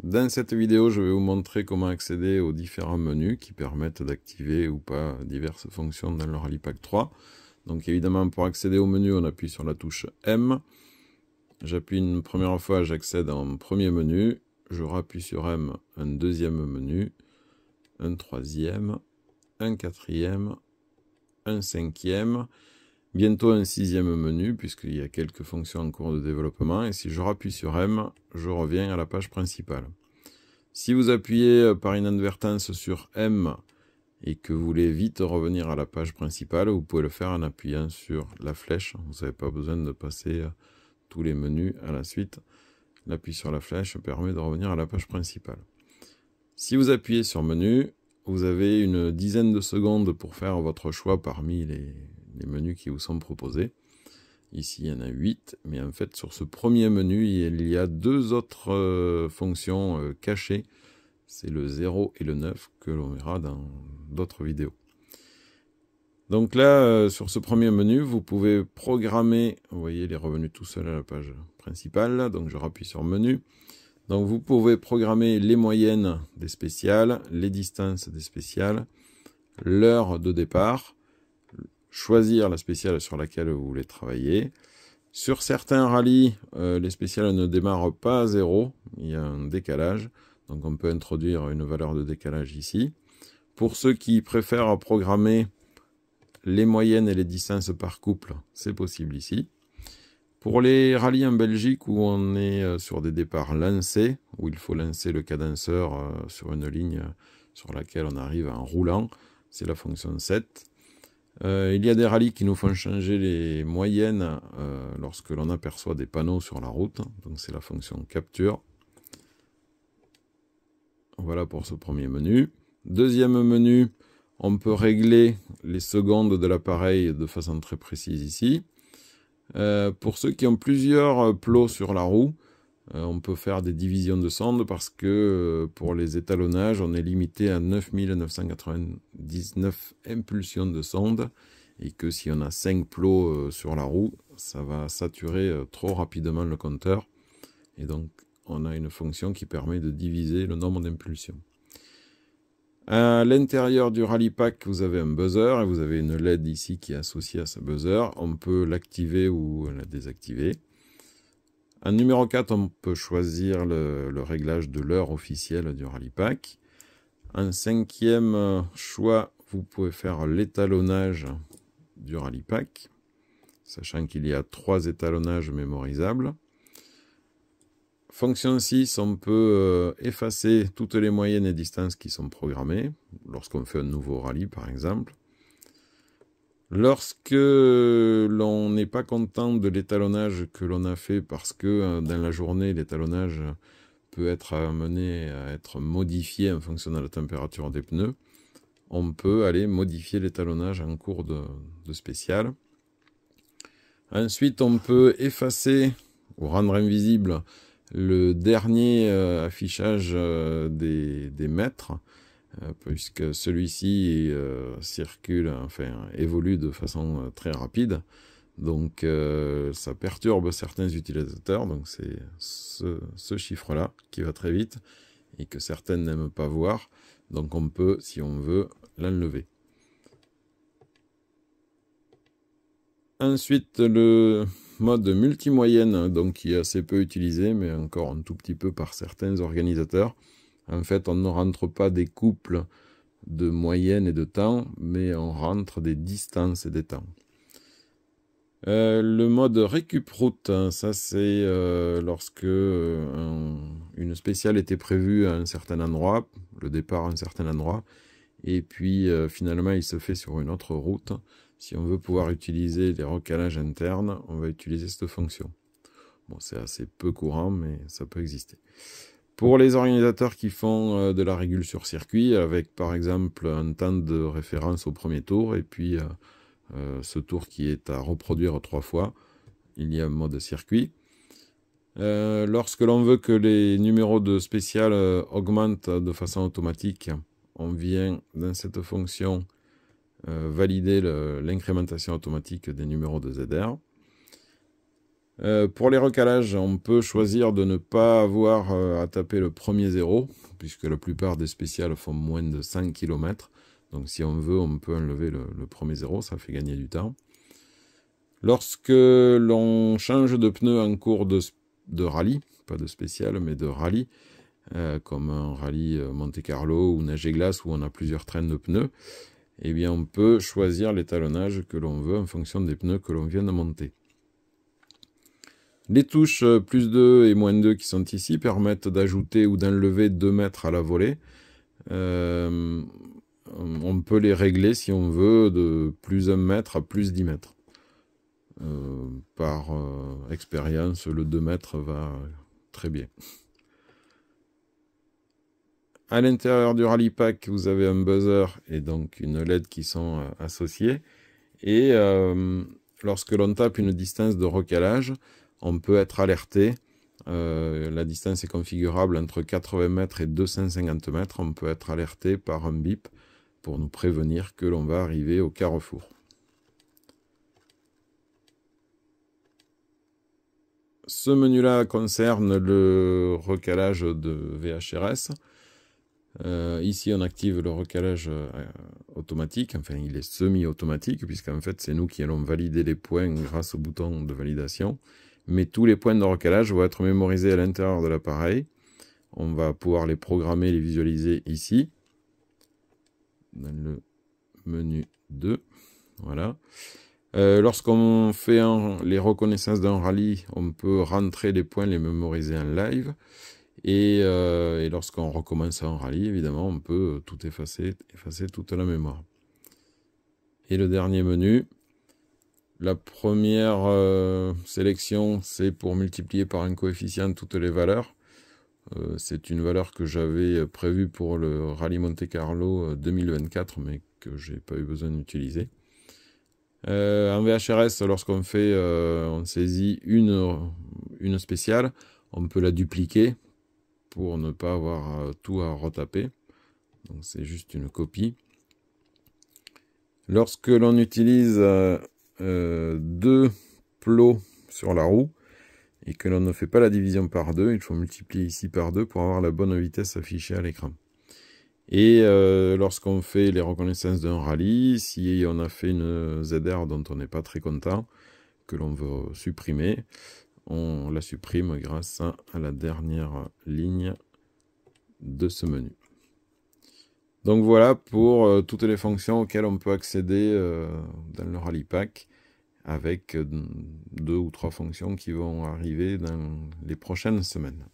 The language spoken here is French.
Dans cette vidéo, je vais vous montrer comment accéder aux différents menus qui permettent d'activer ou pas diverses fonctions dans le Rallypack 3. Donc évidemment, pour accéder au menu, on appuie sur la touche M. J'appuie une première fois, j'accède en premier menu. Je rappuie sur M, un deuxième menu, un troisième, un quatrième, un cinquième, bientôt un sixième menu, puisqu'il y a quelques fonctions en cours de développement. Et si je rappuie sur M, je reviens à la page principale. Si vous appuyez par inadvertance sur M et que vous voulez vite revenir à la page principale, vous pouvez le faire en appuyant sur la flèche. Vous n'avez pas besoin de passer tous les menus à la suite. L'appui sur la flèche permet de revenir à la page principale. Si vous appuyez sur menu, vous avez une dizaine de secondes pour faire votre choix parmi les menus qui vous sont proposés. Ici, il y en a 8, mais en fait, sur ce premier menu, il y a deux autres fonctions cachées. C'est le 0 et le 9 que l'on verra dans d'autres vidéos. Donc là, sur ce premier menu, vous pouvez programmer, vous voyez, il est revenu tout seul à la page principale, donc je rappuie sur menu. Donc vous pouvez programmer les moyennes des spéciales, les distances des spéciales, l'heure de départ, choisir la spéciale sur laquelle vous voulez travailler. Sur certains rallyes, les spéciales ne démarrent pas à 0, il y a un décalage, donc on peut introduire une valeur de décalage ici. Pour ceux qui préfèrent programmer les moyennes et les distances par couple, c'est possible ici. Pour les rallyes en Belgique où on est sur des départs lancés, où il faut lancer le cadenceur sur une ligne sur laquelle on arrive en roulant, c'est la fonction 7. Il y a des rallyes qui nous font changer les moyennes lorsque l'on aperçoit des panneaux sur la route, donc c'est la fonction capture. Voilà pour ce premier menu. Deuxième menu, on peut régler les secondes de l'appareil de façon très précise ici. Pour ceux qui ont plusieurs plots sur la roue, on peut faire des divisions de sonde parce que pour les étalonnages, on est limité à 9999 impulsions de sonde et que si on a 5 plots sur la roue, ça va saturer trop rapidement le compteur. Et donc, on a une fonction qui permet de diviser le nombre d'impulsions. À l'intérieur du Rallypack, vous avez un buzzer et vous avez une LED ici qui est associée à ce buzzer. On peut l'activer ou la désactiver. En numéro 4, on peut choisir le réglage de l'heure officielle du Rallypack. En cinquième choix, vous pouvez faire l'étalonnage du Rallypack, sachant qu'il y a 3 étalonnages mémorisables. Fonction 6, on peut effacer toutes les moyennes et distances qui sont programmées, lorsqu'on fait un nouveau rallye par exemple. Lorsque l'on n'est pas content de l'étalonnage que l'on a fait parce que dans la journée, l'étalonnage peut être amené à être modifié en fonction de la température des pneus, on peut aller modifier l'étalonnage en cours de spécial. Ensuite, on peut effacer ou rendre invisible le dernier affichage des mètres, puisque celui-ci circule, enfin évolue de façon très rapide. Donc ça perturbe certains utilisateurs, donc c'est ce chiffre-là qui va très vite et que certaines n'aiment pas voir. Donc on peut, si on veut, l'enlever. Ensuite, le mode multimoyenne, donc qui est assez peu utilisé, mais encore un tout petit peu par certains organisateurs. En fait, on ne rentre pas des couples de moyenne et de temps, mais on rentre des distances et des temps. Le mode récup route, ça c'est lorsque une spéciale était prévue à un certain endroit, le départ à un certain endroit, et puis finalement il se fait sur une autre route. Si on veut pouvoir utiliser les recalages internes, on va utiliser cette fonction. Bon, c'est assez peu courant, mais ça peut exister. Pour les organisateurs qui font de la régule sur circuit, avec par exemple un temps de référence au premier tour, et puis ce tour qui est à reproduire 3 fois, il y a un mode circuit. Lorsque l'on veut que les numéros de spécial augmentent de façon automatique, on vient dans cette fonction valider l'incrémentation automatique des numéros de ZR. Pour les recalages, on peut choisir de ne pas avoir à taper le premier zéro, puisque la plupart des spéciales font moins de 5 km. Donc si on veut, on peut enlever le premier zéro, ça fait gagner du temps. Lorsque l'on change de pneu en cours de rallye, pas de spécial, mais de rallye, comme un rallye Monte-Carlo ou neige et glace où on a plusieurs trains de pneus, eh bien on peut choisir l'étalonnage que l'on veut en fonction des pneus que l'on vient de monter. Les touches plus 2 et moins 2 qui sont ici permettent d'ajouter ou d'enlever 2 mètres à la volée. On peut les régler si on veut de plus 1 mètre à plus 10 mètres. Par expérience, le 2 mètres va très bien. À l'intérieur du Rally Pack, vous avez un buzzer et donc une LED qui sont associés. Et lorsque l'on tape une distance de recalage, on peut être alerté. La distance est configurable entre 80 mètres et 250 mètres. On peut être alerté par un bip pour nous prévenir que l'on va arriver au carrefour. Ce menu-là concerne le recalage de VHRS. Ici, on active le recalage automatique. Enfin, il est semi-automatique, puisqu'en fait, c'est nous qui allons valider les points grâce au bouton de validation. Mais tous les points de recalage vont être mémorisés à l'intérieur de l'appareil. On va pouvoir les programmer, les visualiser ici, dans le menu 2. Voilà. Lorsqu'on fait les reconnaissances d'un rallye, on peut rentrer les points, les mémoriser en live. Et lorsqu'on recommence un rallye, évidemment, on peut tout effacer toute la mémoire. Et le dernier menu, la première sélection, c'est pour multiplier par un coefficient toutes les valeurs. C'est une valeur que j'avais prévue pour le Rallye Monte-Carlo 2024, mais que j'ai pas eu besoin d'utiliser. En VHRS, lorsqu'on fait, on saisit une spéciale, on peut la dupliquer pour ne pas avoir tout à retaper. Donc c'est juste une copie. Lorsque l'on utilise 2 plots sur la roue et que l'on ne fait pas la division par 2, il faut multiplier ici par 2 pour avoir la bonne vitesse affichée à l'écran. Et lorsqu'on fait les reconnaissances d'un rallye, si on a fait une ZR dont on n'est pas très content, que l'on veut supprimer, on la supprime grâce à la dernière ligne de ce menu. Donc voilà pour toutes les fonctions auxquelles on peut accéder dans le Rally Pack, avec 2 ou 3 fonctions qui vont arriver dans les prochaines semaines.